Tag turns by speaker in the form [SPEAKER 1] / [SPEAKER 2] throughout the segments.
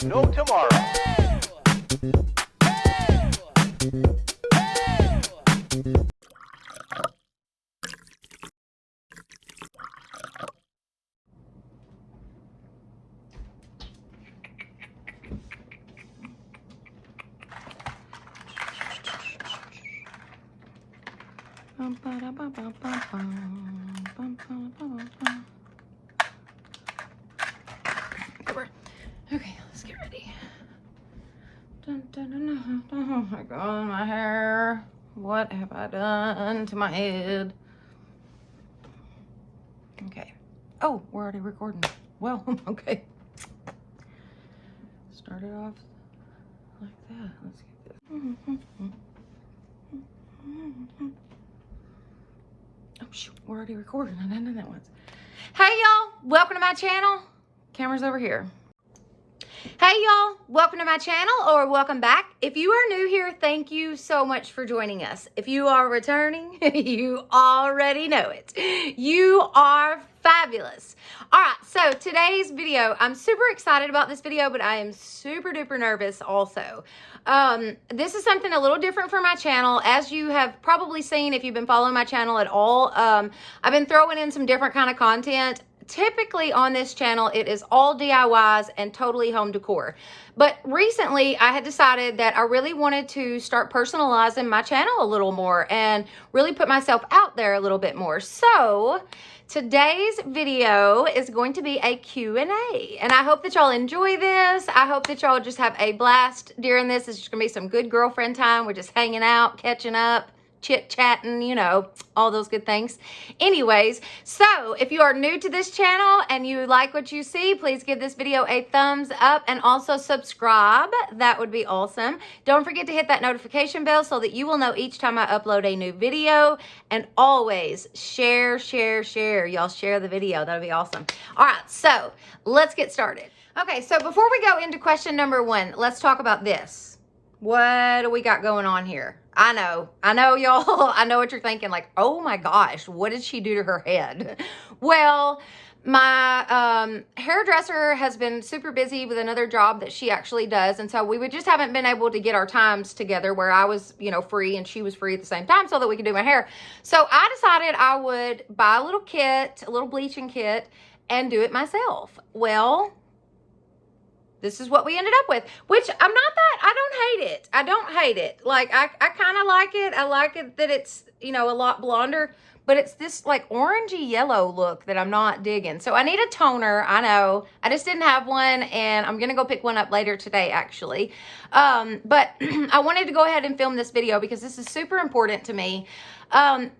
[SPEAKER 1] no tomorrow.
[SPEAKER 2] Okay, let's get ready. Dun, dun, dun, dun, dun. Oh my god, my hair. What have I done to my head? Okay. Oh, we're already recording. Well, okay. Start it off like that. Let's get this. Oh shoot, we're already recording. I didn't do that once. Hey y'all, welcome to my channel. Camera's over here. Hey y'all, welcome to my channel or welcome back. If you are new here, thank you so much for joining us. If you are returning, you already know it. You are fabulous. All right, so today's video, I'm super excited about this video, but I am super duper nervous also. This is something a little different for my channel. As you have probably seen if you've been following my channel at all, I've been throwing in some different kind of content. Typically on this channel, it is all DIYs and totally home decor. But recently, I had decided that I really wanted to start personalizing my channel a little more and really put myself out there a little bit more. So today's video is going to be a Q&A. And I hope that y'all enjoy this. I hope that y'all just have a blast during this. It's just going to be some good girlfriend time. We're just hanging out, catching up, chit-chatting, you know, all those good things. Anyways, so if you are new to this channel and you like what you see, please give this video a thumbs up and also subscribe. That would be awesome. Don't forget to hit that notification bell so that you will know each time I upload a new video. And always share, share, share. Y'all share the video. That would be awesome. All right, so let's get started. Okay, so before we go into question number one, let's talk about this. What do we got going on here? I know y'all, I know what you're thinking, like, oh my gosh, what did she do to her head? Well, my hairdresser has been super busy with another job that she actually does. And so we just haven't been able to get our times together where I was, you know, free and she was free at the same time so that we could do my hair. So I decided I would buy a little kit, a little bleaching kit, and do it myself. Well, this is what we ended up with, which I don't hate it. I don't hate it. Like, I kind of like it. I like it that it's, you know, a lot blonder, but it's this like orangey yellow look that I'm not digging. So I need a toner. I know. I just didn't have one, and I'm going to go pick one up later today, actually. But I wanted to go ahead and film this video because this is super important to me.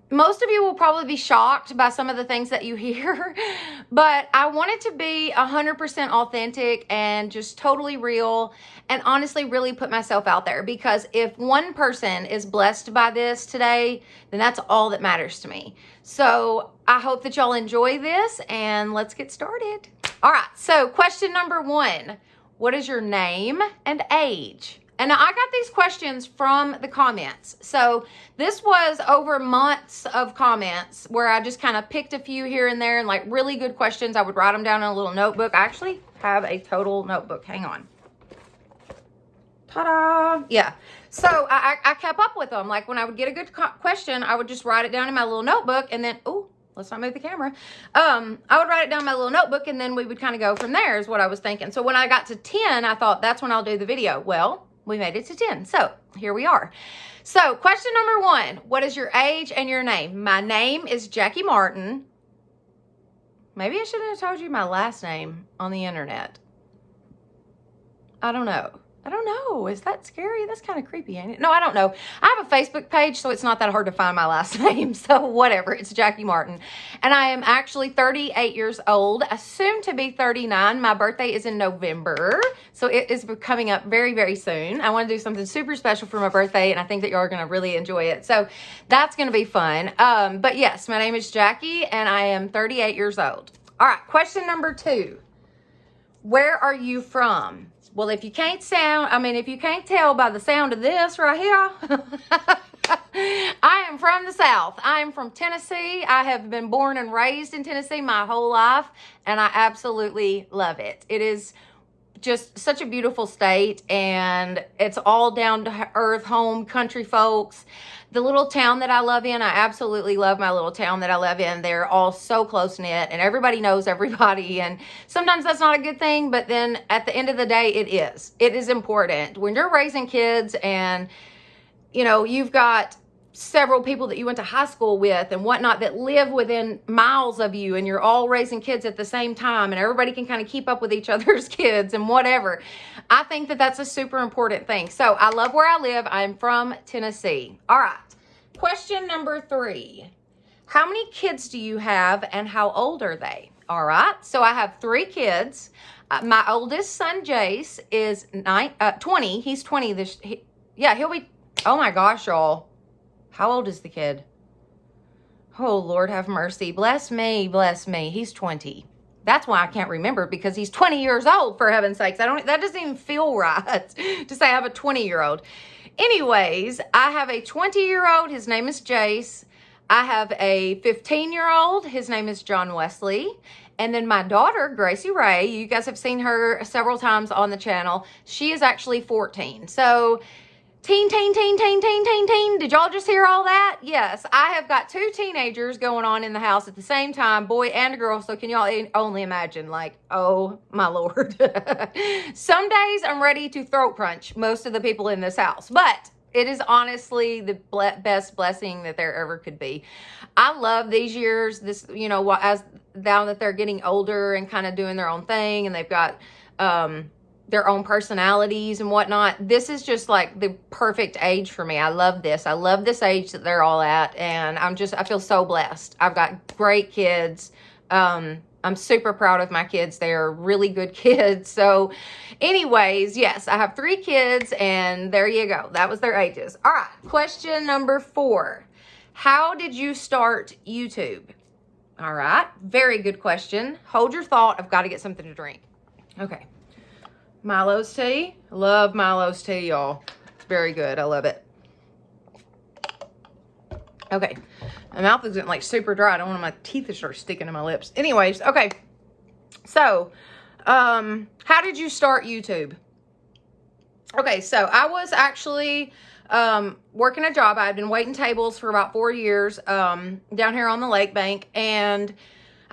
[SPEAKER 2] Most of you will probably be shocked by some of the things that you hear, but I want it to be 100% authentic and just totally real, and honestly really put myself out there, because if one person is blessed by this today, then that's all that matters to me. So I hope that y'all enjoy this, and let's get started. All right, so question number one, what is your name and age? And I got these questions from the comments. So this was over months of comments where I just kind of picked a few here and there, and like really good questions. I would write them down in a little notebook. I actually have a total notebook. Hang on. Ta-da! Yeah. So I kept up with them. Like when I would get a good question, I would just write it down in my little notebook, and then, oh, let's not move the camera. I would write it down in my little notebook, and then we would kind of go from there is what I was thinking. So when I got to 10, I thought that's when I'll do the video. Well, we made it to 10. So here we are. So question number one, what is your age and your name? My name is Jackie Martin. Maybe I shouldn't have told you my last name on the internet. I don't know. Is that scary? That's kind of creepy, ain't it? No, I don't know. I have a Facebook page, so it's not that hard to find my last name. So whatever, it's Jackie Martin. And I am actually 38 years old, soon to be 39. My birthday is in November, so it is coming up very, very soon. I want to do something super special for my birthday, and I think that y'all are going to really enjoy it. So that's going to be fun. But yes, my name is Jackie, and I am 38 years old. All right, question number two. Where are you from? Well, if you can't tell by the sound of this right here, I am from the South. I am from Tennessee. I have been born and raised in Tennessee my whole life, and I absolutely love it. It is just such a beautiful state, and it's all down to earth, home, country folks. The little town that I live in, I absolutely love my little town that I live in. They're all so close-knit, and everybody knows everybody, and sometimes that's not a good thing, but then at the end of the day, it is. It is important. When you're raising kids and, you know, you've got several people that you went to high school with and whatnot that live within miles of you, and you're all raising kids at the same time, and everybody can kind of keep up with each other's kids and whatever. I think that that's a super important thing. So I love where I live. I'm from Tennessee. All right. Question number 3. How many kids do you have and how old are they? All right. So I have 3 kids. My oldest son, Jace, is 20. He's 20 he'll be, oh my gosh, y'all. How old is the kid? Oh, Lord have mercy. Bless me, bless me. He's 20. That's why I can't remember, because he's 20 years old, for heaven's sakes. That doesn't even feel right to say I have a 20-year-old. Anyways, I have a 20-year-old. His name is Jace. I have a 15-year-old. His name is John Wesley. And then my daughter, Gracie Ray, you guys have seen her several times on the channel. She is actually 14. So teen. Did y'all just hear all that? Yes, I have got 2 teenagers going on in the house at the same time, boy and a girl. So can y'all only imagine, like, oh my Lord. Some days I'm ready to throat punch most of the people in this house, but it is honestly the best blessing that there ever could be. I love these years, this, you know, as now that they're getting older and kind of doing their own thing, and they've got, their own personalities and whatnot. This is just like the perfect age for me. I love this. I love this age that they're all at. And I feel so blessed. I've got great kids. I'm super proud of my kids. They're really good kids. So anyways, yes, I have 3 kids, and there you go. That was their ages. All right. Question number 4. How did you start YouTube? All right. Very good question. Hold your thought. I've got to get something to drink. Okay. Milo's tea. Love Milo's tea, y'all. It's very good. I love it. Okay. My mouth isn't like super dry. I don't want my teeth to start sticking to my lips. Anyways, okay. So, how did you start YouTube? Okay, so I was actually working a job. I had been waiting tables for about 4 years down here on the lake bank, and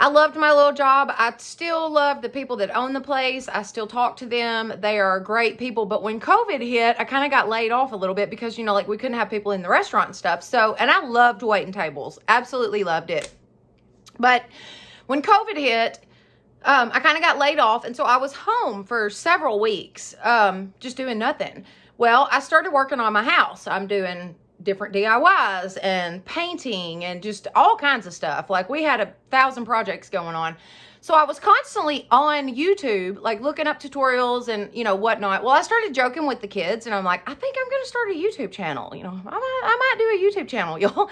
[SPEAKER 2] I loved my little job. I still love the people that own the place. I still talk to them. They are great people. But when COVID hit, I kind of got laid off a little bit because, you know, like we couldn't have people in the restaurant and stuff. So, and I loved waiting tables. Absolutely loved it. But when COVID hit, I kind of got laid off. And so I was home for several weeks, just doing nothing. Well, I started working on my house. I'm doing different DIYs and painting and just all kinds of stuff. Like we had 1,000 projects going on. So I was constantly on YouTube, like looking up tutorials and, you know, whatnot. Well, I started joking with the kids, and I'm like, I think I'm going to start a YouTube channel. You know, I might do a YouTube channel, y'all.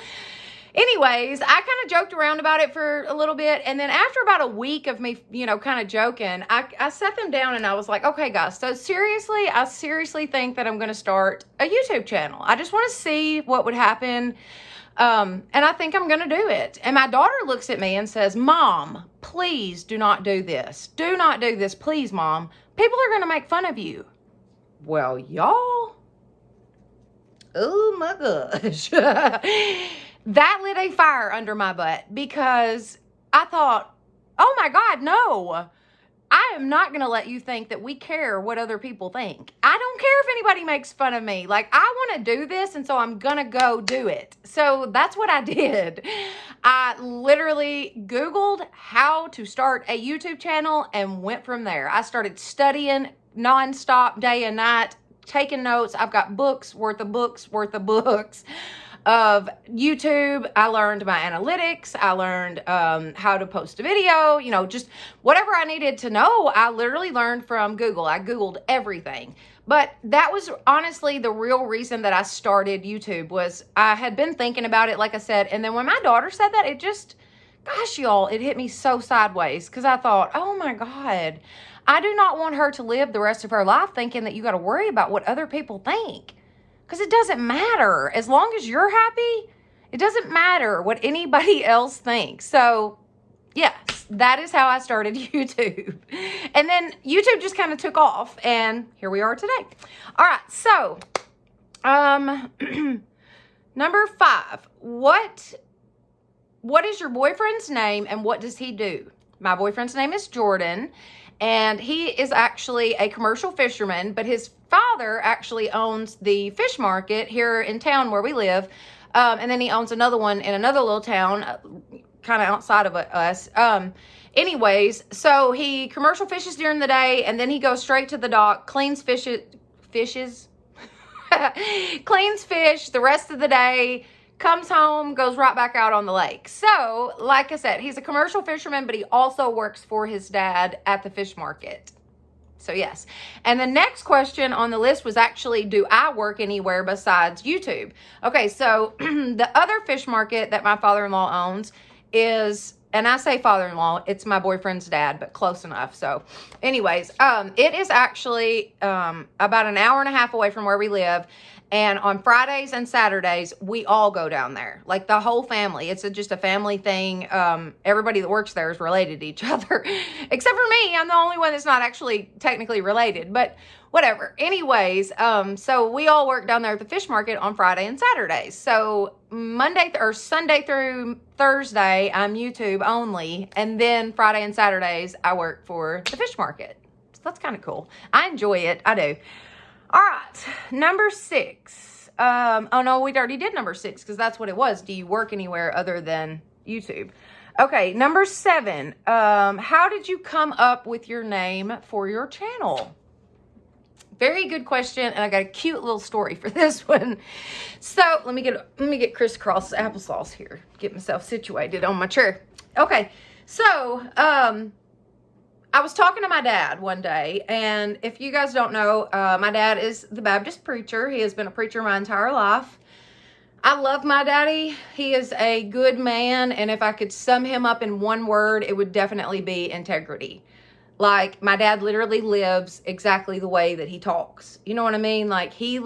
[SPEAKER 2] Anyways, I kind of joked around about it for a little bit. And then after about a week of me, you know, kind of joking, I sat them down and I was like, okay, guys, so seriously, I seriously think that I'm going to start a YouTube channel. I just want to see what would happen. And I think I'm going to do it. And my daughter looks at me and says, Mom, please do not do this. Do not do this. Please, Mom. People are going to make fun of you. Well, y'all. Oh my gosh. That lit a fire under my butt, because I thought, oh my God, no. I am not going to let you think that we care what other people think. I don't care if anybody makes fun of me. Like, I want to do this, and so I'm going to go do it. So that's what I did. I literally Googled how to start a YouTube channel and went from there. I started studying nonstop, day and night, taking notes. I've got books worth of books of YouTube. I learned my analytics. I learned how to post a video, you know, just whatever I needed to know. I literally learned from Google. I Googled everything. But that was honestly the real reason that I started YouTube. Was I had been thinking about it, like I said, and then when my daughter said that, it just, gosh, y'all, it hit me so sideways, because I thought, oh my God, I do not want her to live the rest of her life thinking that you got to worry about what other people think. Because it doesn't matter. As long as you're happy, it doesn't matter what anybody else thinks. So, yes, that is how I started YouTube. And then YouTube just kind of took off, and here we are today. All right, so number 5, what is your boyfriend's name and what does he do? My boyfriend's name is Jordan, and he is actually a commercial fisherman, but his father actually owns the fish market here in town where we live. And then he owns another one in another little town, kind of outside of us. Anyways, so he commercial fishes during the day, and then he goes straight to the dock, cleans fishes, cleans fish the rest of the day, comes home, goes right back out on the lake. So, like I said, he's a commercial fisherman, but he also works for his dad at the fish market. So, yes. And the next question on the list was actually, do I work anywhere besides YouTube? Okay, so the other fish market that my father-in-law owns is, and I say father-in-law, it's my boyfriend's dad, but close enough. So, anyways, it is actually about an hour and a half away from where we live. And on Fridays and Saturdays, we all go down there, like the whole family. It's just a family thing. Everybody that works there is related to each other, except for me. I'm the only one that's not actually technically related, but whatever. Anyways, so we all work down there at the fish market on Friday and Saturdays. So Monday or Sunday through Thursday, I'm YouTube only. And then Friday and Saturdays, I work for the fish market. So that's kind of cool. I enjoy it. I do. All right, number 6. Oh no, we already did number 6 because that's what it was. Do you work anywhere other than YouTube? Okay, number 7. How did you come up with your name for your channel? Very good question, and I got a cute little story for this one. So let me get crisscross applesauce here. Get myself situated on my chair. Okay, so I was talking to my dad one day, and if you guys don't know, my dad is the Baptist preacher. He has been a preacher my entire life. I love my daddy. He is a good man, and if I could sum him up in one word, it would definitely be integrity. Like, my dad literally lives exactly the way that he talks. You know what I mean? Like, he's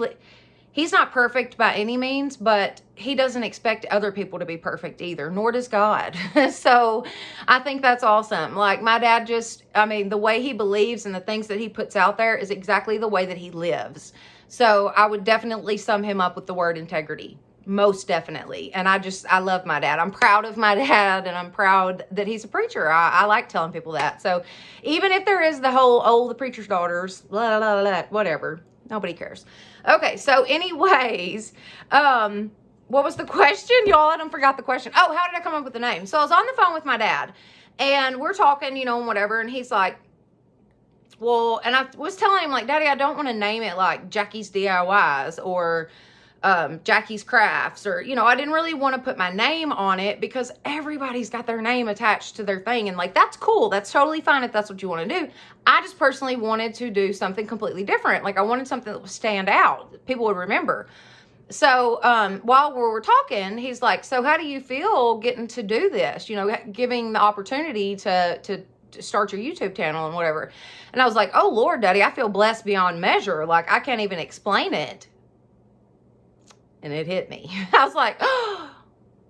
[SPEAKER 2] not perfect by any means, but he doesn't expect other people to be perfect either, nor does God. So I think that's awesome. Like, my dad the way he believes and the things that he puts out there is exactly the way that he lives. So I would definitely sum him up with the word integrity. Most definitely. And I love my dad. I'm proud of my dad, and I'm proud that he's a preacher. I like telling people that. So even if there is the whole, the preacher's daughters, blah, blah, blah, whatever, nobody cares. Okay, so anyways, what was the question? Y'all, I done forgot the question. Oh, how did I come up with the name? So I was on the phone with my dad, and we're talking, and whatever, and he's like, well, and I was telling him, like, Daddy, I don't want to name it like Jackie's DIYs or Jackie's Crafts, or I didn't really want to put my name on it because everybody's got their name attached to their thing, and like, that's cool, that's totally fine if that's what you want to do. I just personally wanted to do something completely different. Like, I wanted something that would stand out, that people would remember. So while we were talking, he's like, so how do you feel getting to do this, giving the opportunity to start your YouTube channel and whatever? And I was like, oh Lord, Daddy, I feel blessed beyond measure. Like, I can't even explain it. And it hit me. I was like, oh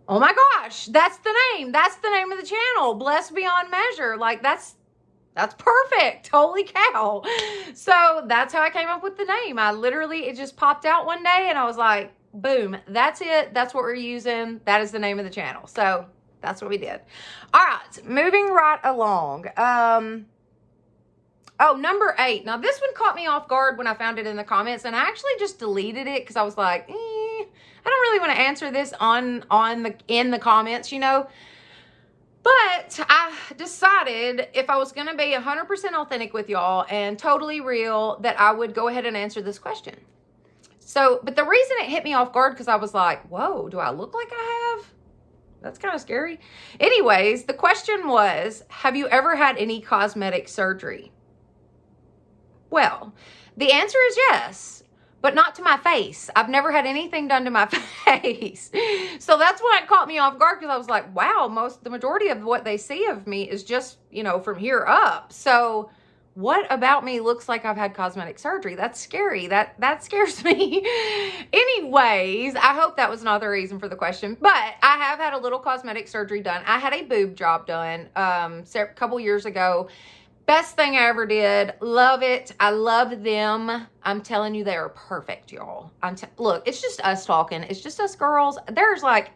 [SPEAKER 2] my gosh, that's the name. That's the name of the channel. Blessed Beyond Measure. Like, that's perfect. Holy cow. So that's how I came up with the name. It just popped out one day, and I was like, boom, that's it. That's what we're using. That is the name of the channel. So that's what we did. All right, moving right along. Oh, number 8. Now, this one caught me off guard when I found it in the comments, and I actually just deleted it because I was like, I don't really want to answer this in the comments, But I decided if I was going to be 100% authentic with y'all and totally real, that I would go ahead and answer this question. So, but the reason it hit me off guard, because I was like, whoa, do I look like I have? That's kind of scary. Anyways, the question was, have you ever had any cosmetic surgery? Well, the answer is yes, but not to my face. I've never had anything done to my face. So that's why it caught me off guard, because I was like, wow, the majority of what they see of me is just, from here up. So what about me looks like I've had cosmetic surgery? That's scary. That scares me. Anyways, I hope that was not the reason for the question, but I have had a little cosmetic surgery done. I had a boob job done a couple years ago. Best thing I ever did. Love it. I love them. I'm telling you, they are perfect, y'all. Look, it's just us talking. It's just us girls. There's like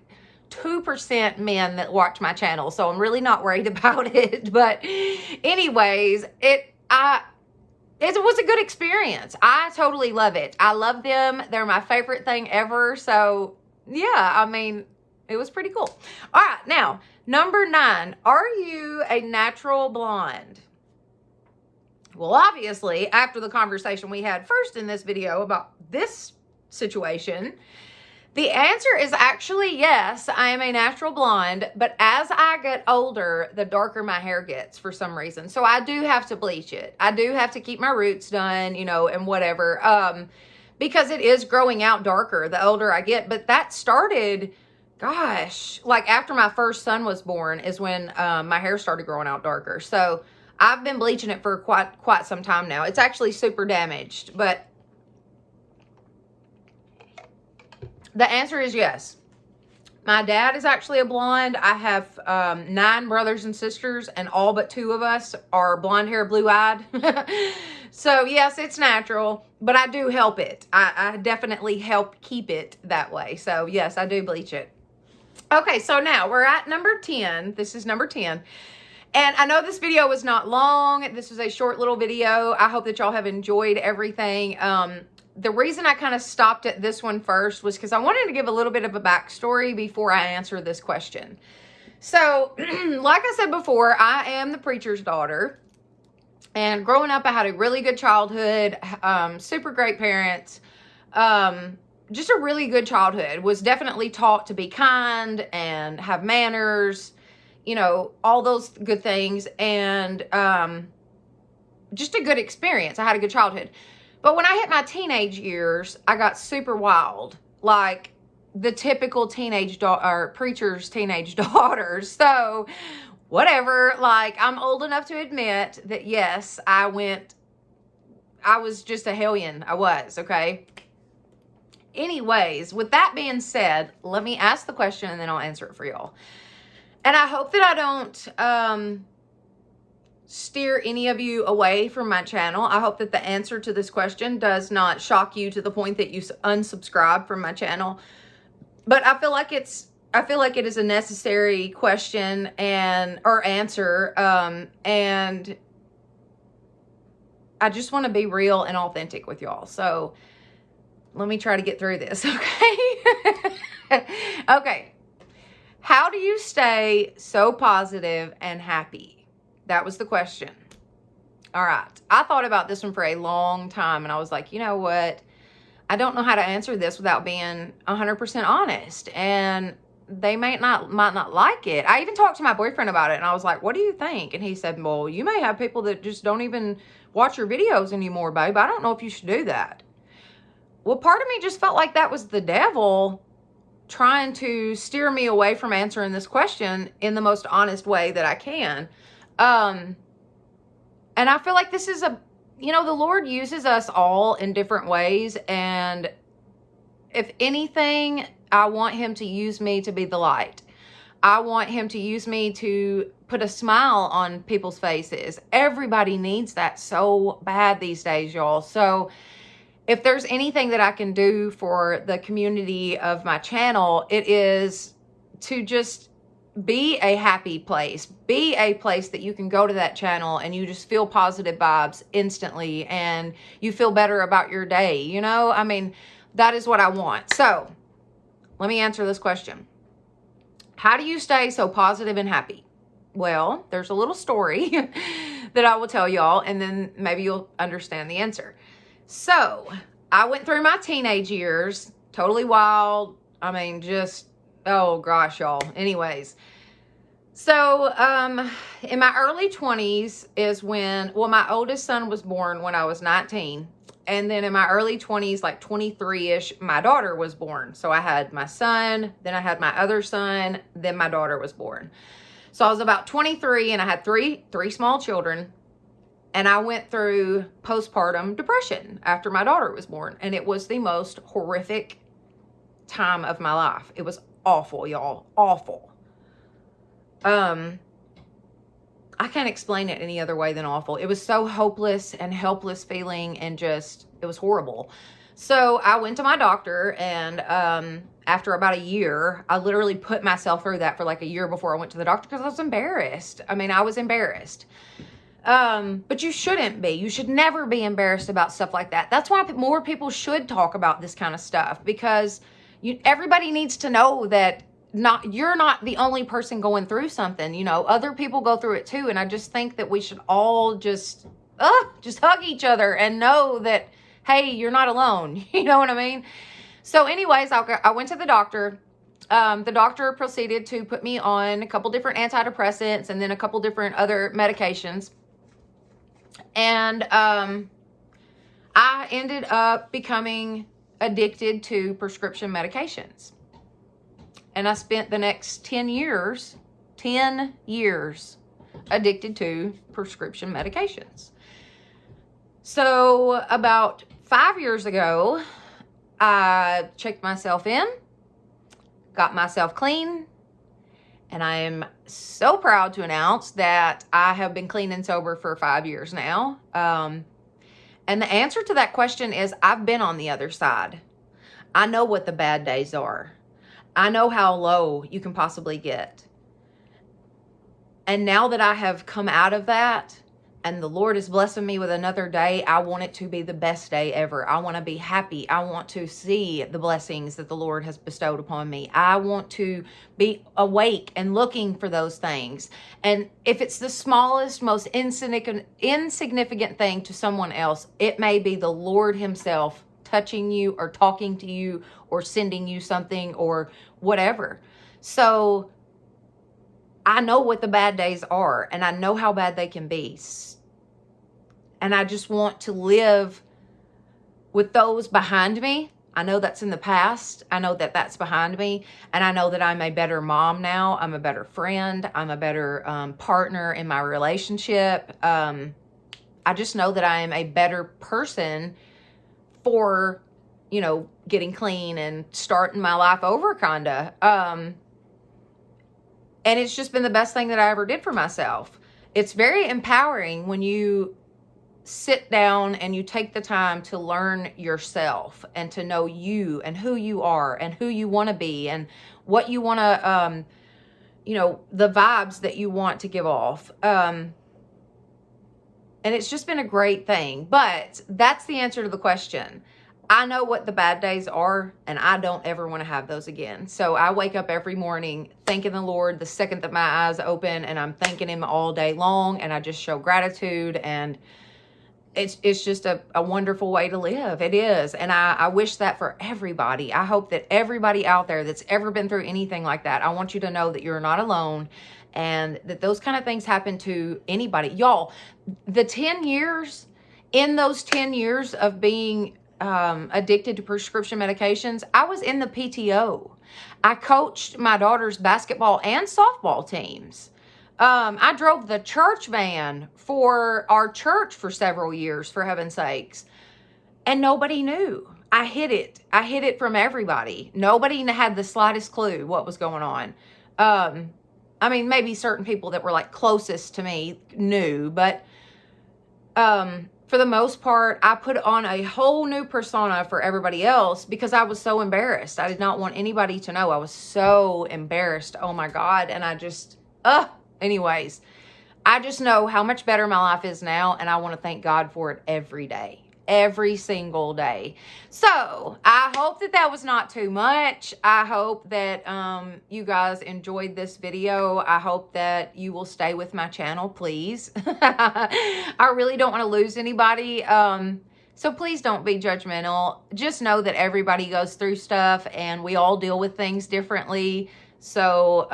[SPEAKER 2] 2% men that watch my channel, so I'm really not worried about it. But anyways, it was a good experience. I totally love it. I love them. They're my favorite thing ever. So yeah, I mean, it was pretty cool. All right, now, number 9. Are you a natural blonde? Well, obviously, after the conversation we had first in this video about this situation, the answer is actually yes, I am a natural blonde, but as I get older, the darker my hair gets for some reason. So I do have to bleach it. I do have to keep my roots done, you know, and whatever, because it is growing out darker the older I get. But that started, gosh, like after my first son was born is when my hair started growing out darker. So I've been bleaching it for quite some time now. It's actually super damaged, but the answer is yes. My dad is actually a blonde. I have 9 brothers and sisters, and all but 2 of us are blonde hair, blue-eyed. So yes, it's natural, but I do help it. I definitely help keep it that way. So yes, I do bleach it. Okay, so now we're at number 10. This is number 10. And I know this video was not long. This was a short little video. I hope that y'all have enjoyed everything. The reason I kind of stopped at this one first was because I wanted to give a little bit of a backstory before I answer this question. So, like I said before, I am the preacher's daughter. And growing up, I had a really good childhood, super great parents, just a really good childhood. Was definitely taught to be kind and have manners, you know, all those good things, and just a good experience. I had a good childhood. But when I hit my teenage years, I got super wild, like the typical preacher's teenage daughters. So whatever, like I'm old enough to admit that yes, I was just a hellion. I was, okay? Anyways, with that being said, let me ask the question and then I'll answer it for y'all. And I hope that I don't steer any of you away from my channel. I hope that the answer to this question does not shock you to the point that you unsubscribe from my channel. But I feel like it is a necessary question or answer, and I just want to be real and authentic with y'all. So let me try to get through this, okay? Okay. How do you stay so positive and happy? That was the question. All right. I thought about this one for a long time, and I was like, you know what? I don't know how to answer this without being 100% honest, and they might not like it. I even talked to my boyfriend about it, and I was like, what do you think? And he said, well, you may have people that just don't even watch your videos anymore, babe. I don't know if you should do that. Well, part of me just felt like that was the devil trying to steer me away from answering this question in the most honest way that I can. And I feel like this is you know, the Lord uses us all in different ways. And if anything, I want him to use me to be the light. I want him to use me to put a smile on people's faces. Everybody needs that so bad these days, y'all. So if there's anything that I can do for the community of my channel, it is to just be a happy place. Be a place that you can go to that channel and you just feel positive vibes instantly and you feel better about your day. You know, I mean, that is what I want. So let me answer this question. How do you stay so positive and happy? Well, there's a little story that I will tell y'all, and then maybe you'll understand the answer. So I went through my teenage years, totally wild. I mean, just, oh gosh, y'all. Anyways, so in my early 20s is when, well, my oldest son was born when I was 19. And then in my early 20s, like 23-ish, my daughter was born. So I had my son, then I had my other son, then my daughter was born. So I was about 23 and I had three small children. And I went through postpartum depression after my daughter was born. And it was the most horrific time of my life. It was awful, y'all. Awful. I can't explain it any other way than awful. It was so hopeless and helpless feeling, and just, it was horrible. So I went to my doctor, and after about a year, I literally put myself through that for like a year before I went to the doctor, because I was embarrassed. I mean, I was embarrassed. But you shouldn't be. You should never be embarrassed about stuff like that. That's why more people should talk about this kind of stuff, because everybody needs to know that you're not the only person going through something. You know, other people go through it too. And I just think that we should all just hug each other and know that, hey, you're not alone. You know what I mean? So anyways, I went to the doctor. The doctor proceeded to put me on a couple different antidepressants and then a couple different other medications. And I ended up becoming addicted to prescription medications. And I spent the next 10 years addicted to prescription medications. So about 5 years ago, I checked myself in, got myself clean, and I am so proud to announce that I have been clean and sober for 5 years now. And the answer to that question is, I've been on the other side. I know what the bad days are. I know how low you can possibly get. And now that I have come out of that, and the Lord is blessing me with another day, I want it to be the best day ever. I want to be happy. I want to see the blessings that the Lord has bestowed upon me. I want to be awake and looking for those things. And if it's the smallest, most insignificant thing to someone else, it may be the Lord himself touching you or talking to you or sending you something or whatever. So I know what the bad days are, and I know how bad they can be. And I just want to live with those behind me. I know that's in the past. I know that that's behind me. And I know that I'm a better mom now. I'm a better friend. I'm a better partner in my relationship. I just know that I am a better person for, you know, getting clean and starting my life over, kind of. And it's just been the best thing that I ever did for myself. It's very empowering when you sit down and you take the time to learn yourself and to know you and who you are and who you want to be and what you want to, you know, the vibes that you want to give off. And it's just been a great thing. But that's the answer to the question. I know what the bad days are, and I don't ever want to have those again. So I wake up every morning thanking the Lord the second that my eyes open, and I'm thanking him all day long, and I just show gratitude, and it's just a wonderful way to live. It is. And I wish that for everybody. I hope that everybody out there that's ever been through anything like that, I want you to know that you're not alone, and that those kind of things happen to anybody. Y'all, the 10 years, in those 10 years of being addicted to prescription medications, I was in the PTO. I coached my daughter's basketball and softball teams. I drove the church van for our church for several years, for heaven's sakes. And nobody knew. I hid it. I hid it from everybody. Nobody had the slightest clue what was going on. I mean, maybe certain people that were like closest to me knew, but for the most part, I put on a whole new persona for everybody else because I was so embarrassed. I did not want anybody to know. I was so embarrassed. Oh my God. And I just, anyways, I just know how much better my life is now, and I want to thank God for it every day. Every single day. So I hope that that was not too much. I hope that you guys enjoyed this video. I hope that you will stay with my channel, please. I really don't want to lose anybody. So please don't be judgmental. Just know that everybody goes through stuff, and we all deal with things differently. So,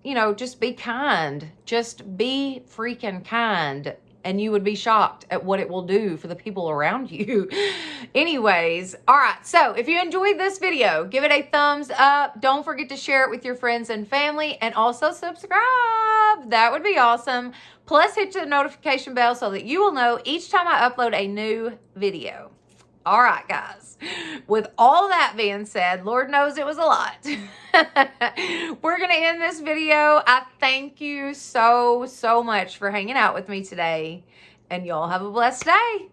[SPEAKER 2] you know, just be kind. Just be freaking kind. and you would be shocked at what it will do for the people around you. Anyways, all right. So if you enjoyed this video, give it a thumbs up. Don't forget to share it with your friends and family, and also subscribe. That would be awesome. Plus hit the notification bell so that you will know each time I upload a new video. All right, guys. With all that being said, Lord knows it was a lot. We're going to end this video. I thank you so much for hanging out with me today. And y'all have a blessed day.